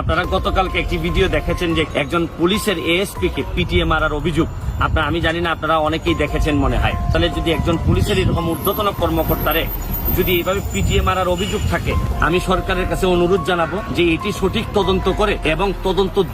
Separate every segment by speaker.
Speaker 1: আপনারা গতকালকে একটি ভিডিও দেখেছেন যে একজন পুলিশের এএসপি কে পিটিএ মারার অভিযোগ। আমি জানি না, আপনারা অনেকেই দেখেছেন মনে হয়। তাহলে যদি একজন পুলিশের এরকম ঊর্ধ্বতন কর্মকর্তারে যদি এইভাবে পিটিএ মারার অভিযোগ থাকে, আমি সরকারের কাছে অনুরোধ জানাবো যে এটি সঠিক তদন্ত করে এবং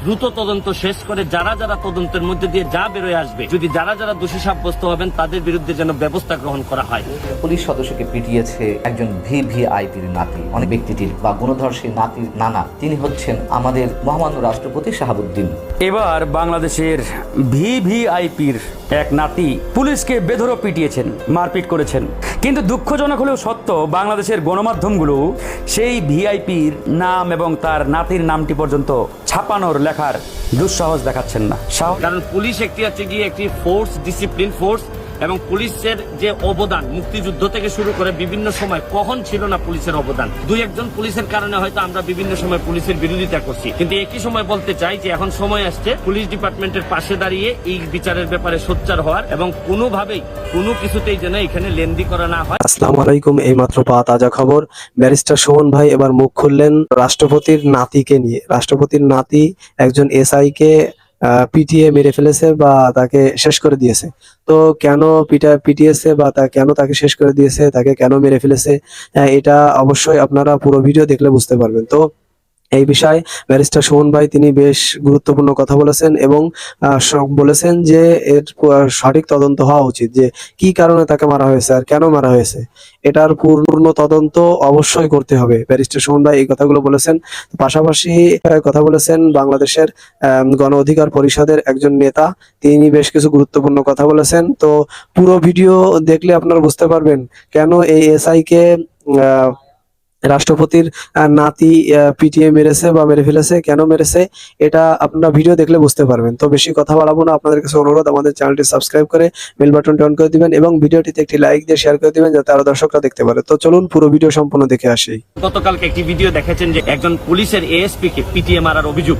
Speaker 1: দ্রুত তদন্ত শেষ করে যারা যারা তদন্তের মধ্যে দিয়ে যা বেরোয় আসবে, যদি যারা যারা দোষী সাব্যস্ত হবেন তাদের বিরুদ্ধে যেন ব্যবস্থা গ্রহণ করা হয়।
Speaker 2: পুলিশ সদস্যকে পিটিয়েছে একজন ভিভিআইপির নাতি, অনেক ব্যক্তিটির বা গুণধর সেই নাতির নানা, তিনি হচ্ছেন আমাদের মহামান্য রাষ্ট্রপতি শাহাবুদ্দিন।
Speaker 3: এবার বাংলাদেশের ভিভিআইপির এক নাতি পুলিশকে বেধড়ক পিটিয়েছেন, মারপিট করেছেন। কিন্তু দুঃখজনক হলেও সত্য, বাংলাদেশের গণমাধ্যমগুলো সেই ভিআইপির নাম এবং তার নাতির নামটি পর্যন্ত ছাপানোর লেখার দুঃসাহস দেখাচ্ছেন না।
Speaker 1: কারণ পুলিশ একটি ফোর্স, ডিসিপ্লিন ফোর্স, এবং পুলিশের যে অবদান মুক্তিযুদ্ধ থেকে শুরু করে বিভিন্ন সময় কখন ছিল না পুলিশের অবদান। দুই একজন পুলিশের কারণে হয়তো আমরা বিভিন্ন সময় পুলিশের বিরোধিতা করছি, কিন্তু একই সময় বলতে চাই যে এখন সময় আসছে পুলিশ ডিপার্টমেন্টের পাশে দাঁড়িয়ে এই বিচারের ব্যাপারে সোচ্চার হওয়ার এবং কোনোভাবেই কোনো কিছুতেই যেন এখানে লেনদি করা না হয়।
Speaker 4: আসসালামু আলাইকুম। এইমাত্র পাওয়া তাজা খবর, ব্যারিস্টার সুমন ভাই এবার মুখ খুললেন রাষ্ট্রপতির নাতিকে নিয়ে। রাষ্ট্রপতির নাতি একজন এসআই কে পিটিএ মেরে ফেলেছে বা তাকে শেষ করে দিয়েছে। তো কেন পিটিয়েছে বা কেন তাকে শেষ করে দিয়েছে, তাকে কেন মেরে ফেলেছে, এটা অবশ্যই আপনারা পুরো ভিডিও দেখলে বুঝতে পারবেন। তো এই বিষয়ে ব্যারিস্টার সুমন ভাই তিনি বেশ গুরুত্বপূর্ণ কথা বলেছেন এবং বলেছেন যে এর সঠিক তদন্ত হওয়া উচিত, যে কি কারণে তাকে মারা হয়েছে আর কেন মারা হয়েছে, এটার পূর্ণ তদন্ত অবশ্যই করতে হবে। ব্যারিস্টার সুমন ভাই এই কথাগুলো বলেছেন। পাশাপাশি কথা বলেছেন বাংলাদেশের গণ অধিকার পরিষদের একজন নেতা, তিনি বেশ কিছু গুরুত্বপূর্ণ কথা বলেছেন। তো পুরো ভিডিও দেখলে আপনারা বুঝতে পারবেন কেন এই এসআই কে রাষ্ট্রপতির নাতি পিটিএ মেরেছে বা মেরে ফেলেছে, কেন মেরেছে, এটা আপনারা ভিডিও দেখলে বুঝতে পারবেন। তো বেশি কথা বাড়াবো না, আপনাদের কাছে অনুরোধ আমাদের চ্যানেলটি সাবস্ক্রাইব করে বেল বাটনটি অন করে দিবেন এবং ভিডিওটিতে একটি লাইক দিয়ে শেয়ার করে দিবেন যাতে আরো দর্শকরা দেখতে পারে। তো চলুন পুরো ভিডিও সম্পূর্ণ দেখে আসি।
Speaker 1: গতকালকে একটি ভিডিও দেখেছেন যে একজন পুলিশের এএসপি কে পিটিএ মারার অভিযোগ।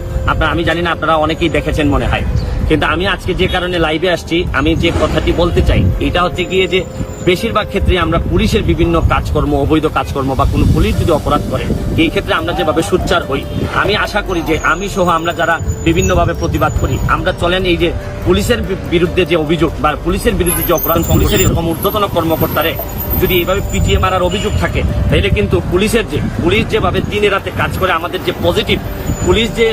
Speaker 1: আমি জানি না, আপনারা অনেকেই দেখেছেন মনে হয়। কিন্তু আমি আজকে যে কারণে লাইভে আসছি, আমি যে কথাটি বলতে চাই এটা হচ্ছে গিয়ে যে বেশিরভাগ ক্ষেত্রে আমরা পুলিশের বিভিন্ন কাজকর্ম, অবৈধ কাজকর্ম বা কোনো পুলিশ যদি অপরাধ করে, এই ক্ষেত্রে আমরা যেভাবে সোচ্চার হই, আমি আশা করি যে আমি সহ আমরা যারা বিভিন্নভাবে প্রতিবাদ করি, আমরা চলেন এই যে পুলিশের বিরুদ্ধে যে অভিযোগ বা পুলিশের বিরুদ্ধে যে অপরাধ, পুলিশের এরকম ঊর্ধ্বতন কর্মকর্তারে যদি এইভাবে পিটিএ মারার অভিযোগ থাকে, তাহলে কিন্তু পুলিশ যেভাবে দিনে রাতে কাজ করে, আমাদের যে পজিটিভ পুলিশ যে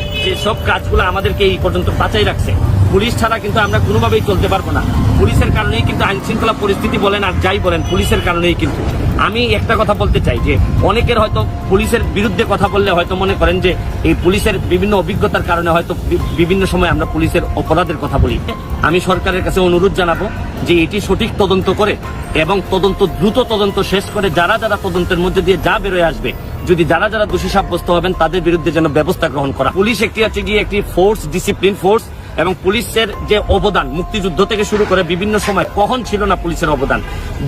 Speaker 1: সব কাজগুলো আমাদেরকে এই পর্যন্ত বাঁচাই রাখছে, পুলিশ ছাড়া কিন্তু আমরা কোনোভাবেই চলতে পারবো না। পুলিশের কারণেই কিন্তু আইন শৃঙ্খলা পরিস্থিতি বলেন আর যাই বলেন, পুলিশের কারণেই কিন্তু। আমি একটা কথা বলতে চাই যে অনেকের হয়তো পুলিশের বিরুদ্ধে কথা বললে হয়তো মনে করেন যে এই পুলিশের বিভিন্ন অভিজ্ঞতার কারণে হয়তো বিভিন্ন সময় আমরা পুলিশের অপরাধের কথা বলি। আমি সরকারের কাছে অনুরোধ জানাবো যে এটি সঠিক তদন্ত করে এবং দ্রুত তদন্ত শেষ করে যারা যারা তদন্তের মধ্যে দিয়ে যা বেরোয় আসবে, যদি যারা যারা দোষী সাব্যস্ত হবেন তাদের বিরুদ্ধে যেন ব্যবস্থা গ্রহণ করা। পুলিশ একটি ফোর্স, ডিসিপ্লিন ফোর্স, এবং পুলিশের যে অবদান মুক্তিযুদ্ধ থেকে শুরু করে বিভিন্ন সময় কখন ছিল না পুলিশের অবদান।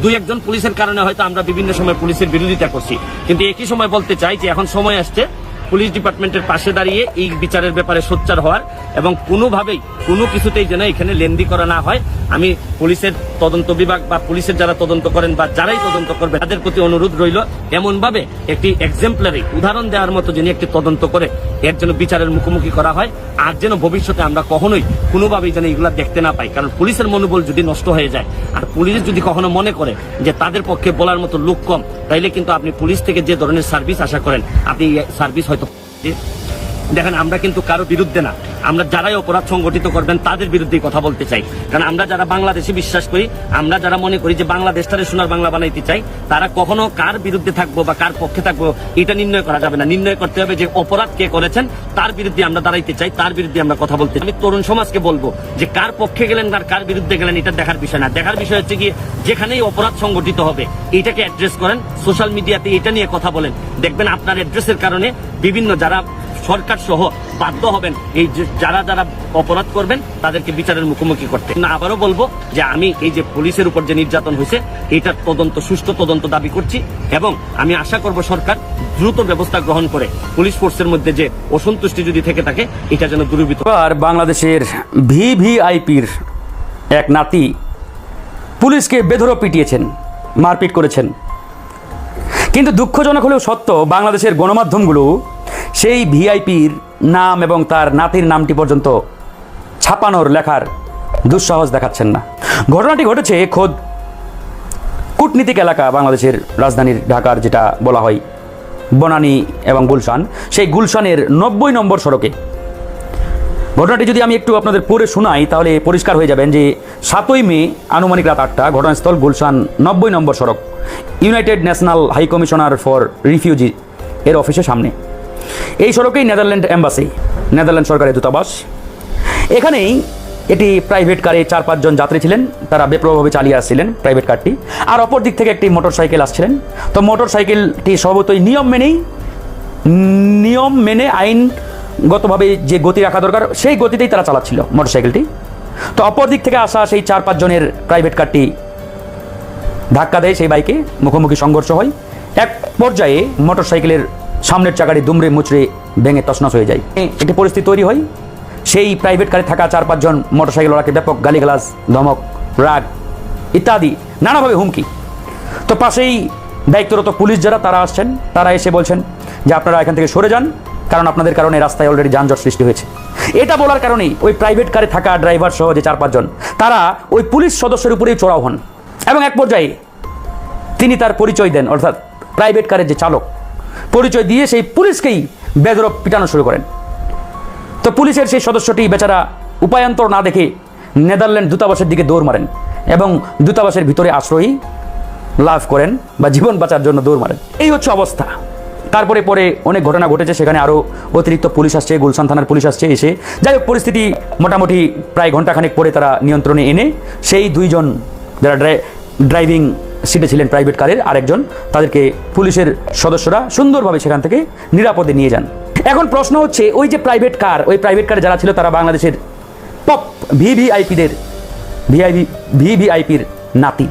Speaker 1: দুই একজন পুলিশের কারণে হয়তো আমরা বিভিন্ন সময় পুলিশের বিরোধিতা করছি, কিন্তু একই সময় বলতে চাই যে এখন সময় আসছে পুলিশ ডিপার্টমেন্টের পাশে দাঁড়িয়ে এই বিচারের ব্যাপারে সোচ্চার হওয়ার এবং কোনোভাবেই কোনো কিছুতেই যেন এখানে লেনদি করা না হয়। আমি পুলিশের তদন্ত বিভাগ বা পুলিশের যারা তদন্ত করেন বা যারাই তদন্ত করবে তাদের প্রতি অনুরোধ রইল, এমনভাবে একটি এক্সাম্পলারি উদাহরণ দেওয়ার মতো যিনি একটি তদন্ত করে এর জন্য বিচারের মুখোমুখি করা হয়, আর যেন ভবিষ্যতে আমরা কখনোই কোনোভাবেই যেন এগুলা দেখতে না পাই। কারণ পুলিশের মনোবল যদি নষ্ট হয়ে যায় আর পুলিশ যদি কখনো মনে করে যে তাদের পক্ষে বলার মতো লোক কম, তাইলে কিন্তু আপনি পুলিশ থেকে যে ধরনের সার্ভিস আশা করেন, আপনি সার্ভিস হয়তো দেখেন। আমরা কিন্তু কারো বিরুদ্ধে না, আমরা যারাই অপরাধ সংগঠিত করবেন তাদের বিরুদ্ধেই কথা বলতে চাই। কারণ আমরা যারা বাংলাদেশে বিশ্বাস করি, আমরা যারা মনে করি যে বাংলাদেশটারে সোনার বাংলা বানাইতে চাই, তারা কখনো কার বিরুদ্ধে থাকবো বা কার পক্ষে থাকবো এটা নির্ণয় করা যাবে না। নির্ণয় করতে হবে যে অপরাধ কে করেছেন, তার বিরুদ্ধে আমরা দাঁড়াইতে চাই, তার বিরুদ্ধে আমরা কথা বলতে চাই। আমি তরুণ সমাজকে বলবো যে কার পক্ষে গেলেন আর কার বিরুদ্ধে গেলেন এটা দেখার বিষয় না। দেখার বিষয় হচ্ছে গিয়ে যেখানেই অপরাধ সংগঠিত হবে এটাকে অ্যাড্রেস করেন, সোশ্যাল মিডিয়াতে এটা নিয়ে কথা বলেন। দেখবেন আপনার অ্যাড্রেসের কারণে বিভিন্ন যারা সরকার সহ বাধ্য হবেন এই যারা যারা অপরাধ করবেন তাদেরকে বিচারের মুখোমুখি করতে। না, আবারও বলবো যে আমি এই যে পুলিশের উপর যে নির্যাতন হয়েছে এটার তদন্ত, সুষ্ঠু তদন্ত দাবি করছি এবং আমি আশা করব সরকার দ্রুত ব্যবস্থা গ্রহণ করে পুলিশ ফোর্সের মধ্যে যে অসন্তুষ্টি যদি থেকে থাকে এটা যেন দূরীভূত।
Speaker 3: আর বাংলাদেশের ভিভিআইপির এক নাতি পুলিশকে বেধড়ক পিটিয়েছেন, মারপিট করেছেন। কিন্তু দুঃখজনক হলেও সত্য, বাংলাদেশের গণমাধ্যমগুলো সেই ভিআইপির নাম এবং তার নাতির নামটি পর্যন্ত ছাপানোর লেখার দুঃসাহস দেখাচ্ছেন না। ঘটনাটি ঘটেছে খোদ কূটনীতিক এলাকা বাংলাদেশের রাজধানীর ঢাকার, যেটা বলা হয় বনানী এবং গুলশান, সেই গুলশানের 90 নম্বর সড়কে। ঘটনাটি যদি আমি একটু আপনাদের পড়ে শোনাই তাহলে পরিষ্কার হয়ে যাবেন যে 7ই মে আনুমানিক রাত 8টা, ঘটনাস্থল গুলশান 90 নম্বর সড়ক, United National High Commissioner for Refugee এর অফিসের সামনে। এই সড়কেই নেদারল্যান্ড এম্বাসি, নেদারল্যান্ড সরকারের দূতাবাস। এখানেই এটি প্রাইভেট কারে 4-5 জন যাত্রী ছিলেন, তারা বেপরোয়াভাবে চালিয়ে আসছিলেন প্রাইভেট কারটি, আর অপর দিক থেকে একটি মোটর সাইকেল আসছিলেন। তো মোটর সাইকেলটি স্বভাবতই নিয়ম মেনে আইনগতভাবে যে গতি রাখা দরকার সেই গতিতেই তারা চালাচ্ছিল মোটর সাইকেলটি। তো অপর দিক থেকে আসা সেই 4-5 জনের প্রাইভেট কারটি ধাক্কা দেয় সেই বাইকে, মুখোমুখি সংঘর্ষ হয়। এক পর্যায়ে মোটর সাইকেলের সামনের চাকাটি দুমড়ে মুচড়ে ভেঙে তছনছ হয়ে যায়। একটি পরিস্থিতি তৈরি হয়, সেই প্রাইভেট কারে থাকা 4-5 জন মোটরসাইকেলওয়ালাকে ব্যাপক গালিগালাজ, ধমক, রাগ ইত্যাদি নানাভাবে হুমকি। তো পাশেই দায়িত্বরত পুলিশ যারা তারা আসছেন, তারা এসে বলছেন যে আপনারা এখান থেকে সরে যান, কারণ আপনাদের কারণে রাস্তায় অলরেডি যানজট সৃষ্টি হয়েছে। এটা বলার কারণেই ওই প্রাইভেট কারে থাকা ড্রাইভার সহ যে 4-5 জন তারা ওই পুলিশ সদস্যের উপরেই চড়াও হন এবং এক পর্যায়ে তিনি তার পরিচয় দেন, অর্থাৎ প্রাইভেট কারের যে চালক পরিচয় দিয়ে সেই পুলিশকেই বেধড়ক পিটানো শুরু করেন। তো পুলিশের সেই সদস্যটি বেচারা উপায়ান্তর না দেখে নেদারল্যান্ড দূতাবাসের দিকে দৌড় মারেন এবং দূতাবাসের ভিতরে আশ্রয়ী লাভ করেন বা জীবন বাঁচার জন্য দৌড় মারেন। এই হচ্ছে অবস্থা। তারপরে অনেক ঘটনা ঘটেছে, সেখানে আরও অতিরিক্ত পুলিশ আসছে, গুলশান থানার পুলিশ আসছে এসে, যাই হোক পরিস্থিতি মোটামুটি প্রায় ঘন্টাখানেক পরে তারা নিয়ন্ত্রণে এনে সেই 2 জন যারা ড্রাইভিং সিটে ছিলেন প্রাইভেট কারের আরেকজন, তাদেরকে পুলিশের সদস্যরা সুন্দরভাবে সেখান থেকে নিরাপদে নিয়ে যান। এখন প্রশ্ন হচ্ছে ওই যে প্রাইভেট কার, ওই প্রাইভেট কারে যারা ছিল তারা বাংলাদেশের টপ ভিভিআইপির নাতি।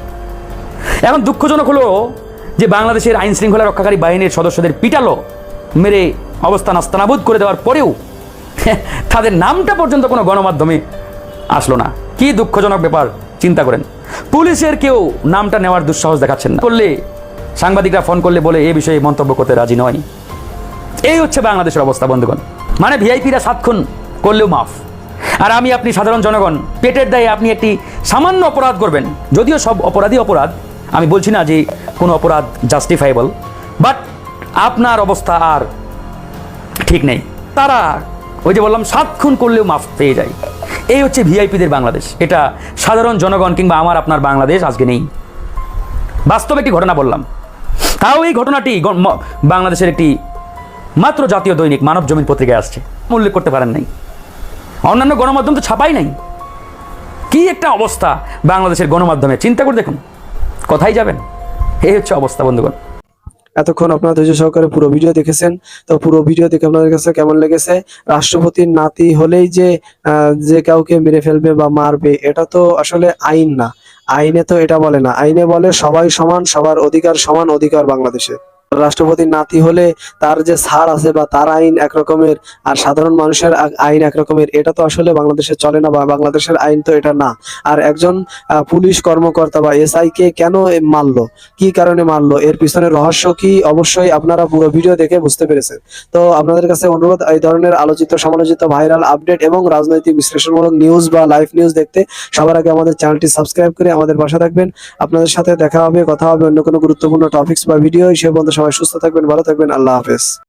Speaker 3: এখন দুঃখজনক হলো যে বাংলাদেশের আইন শৃঙ্খলা রক্ষাকারী বাহিনীর সদস্যদের পিটালো, মেরে অবস্থা নাস্তানাবুদ করে দেওয়ার পরেও তাদের নামটা পর্যন্ত কোনো গণমাধ্যমে আসলো না। কি দুঃখজনক ব্যাপার চিন্তা করেন। পুলিশের কেউ নামটা নেওয়ার দুঃসাহস দেখাচ্ছেন না, করলে সাংবাদিকরা ফোন করলে বলে এ বিষয়ে মন্তব্য করতে রাজি নয়। এই হচ্ছে বাংলাদেশের অবস্থা বন্ধুগণ। মানে ভিআইপিরা 7 খুন করলেও মাফ, আর আমি আপনি সাধারণ জনগণ পেটের দায়ে আপনি একটি সামান্য অপরাধ করবেন, যদিও সব অপরাধী অপরাধ, আমি বলছি না যে কোনো অপরাধ জাস্টিফাইবল, বাট আপনার অবস্থা আর ঠিক নেই। তারা ওই যে বললাম 7 খুন করলেও মাফ পেয়ে যায়। এই হচ্ছে ভিআইপিদের বাংলাদেশ। এটা সাধারণ জনগণ কিংবা আমার আপনার বাংলাদেশ আজকে নেই। বাস্তব একটি ঘটনা বললাম, তাও এই ঘটনাটি বাংলাদেশের একটি মাত্র জাতীয় দৈনিক মানব জমিন পত্রিকায় আসছে, উল্লেখ করতে পারেন নাই, অন্যান্য গণমাধ্যম তো ছাপাই নাই। কি একটা অবস্থা বাংলাদেশের গণমাধ্যমে, চিন্তা করে দেখুন কোথায় যাবেন। এই হচ্ছে অবস্থা বন্ধুগণ।
Speaker 4: এতক্ষণ আপনারা ধৈর্য সহকারে পুরো ভিডিও দেখেছেন, তো পুরো ভিডিও দেখে আপনাদের কাছে কেমন লেগেছে? রাষ্ট্রপতির নাতি হলেই যে কাউকে মেরে ফেলবে বা মারবে, এটা তো আসলে আইন না। আইনে তো এটা বলে না, আইনে বলে সবাই সমান, সবার অধিকার সমান অধিকার বাংলাদেশে। রাষ্ট্রপতির নাতি হলে তার যে ছাড় আছে বা তার আইন একরকমের আর সাধারণ মানুষের আইন একরকমের, এটা তো আসলে বাংলাদেশে চলে না বা বাংলাদেশের আইন তো এটা না। আর একজন পুলিশ কর্মকর্তা বা এসআই কে কেন মারলো, কি কারণে মারলো, এর পিছনে রহস্য কি, অবশ্যই আপনারা পুরো ভিডিও দেখে বুঝতে পেরেছেন। তো আপনাদের কাছে অনুরোধ, এই ধরনের আলোচিত সমালোচিত ভাইরাল আপডেট এবং রাজনৈতিক বিশ্লেষণমূলক নিউজ বা লাইভ নিউজ দেখতে সবার আগে আমাদের চ্যানেলটি সাবস্ক্রাইব করে আমাদের পাশে থাকবেন। আপনাদের সাথে দেখা হবে, কথা হবে অন্য কোনো গুরুত্বপূর্ণ টপিকস বা ভিডিও। সে পর্যন্ত সবাই সুস্থ থাকবেন, ভালো থাকবেন, আল্লাহ হাফেজ।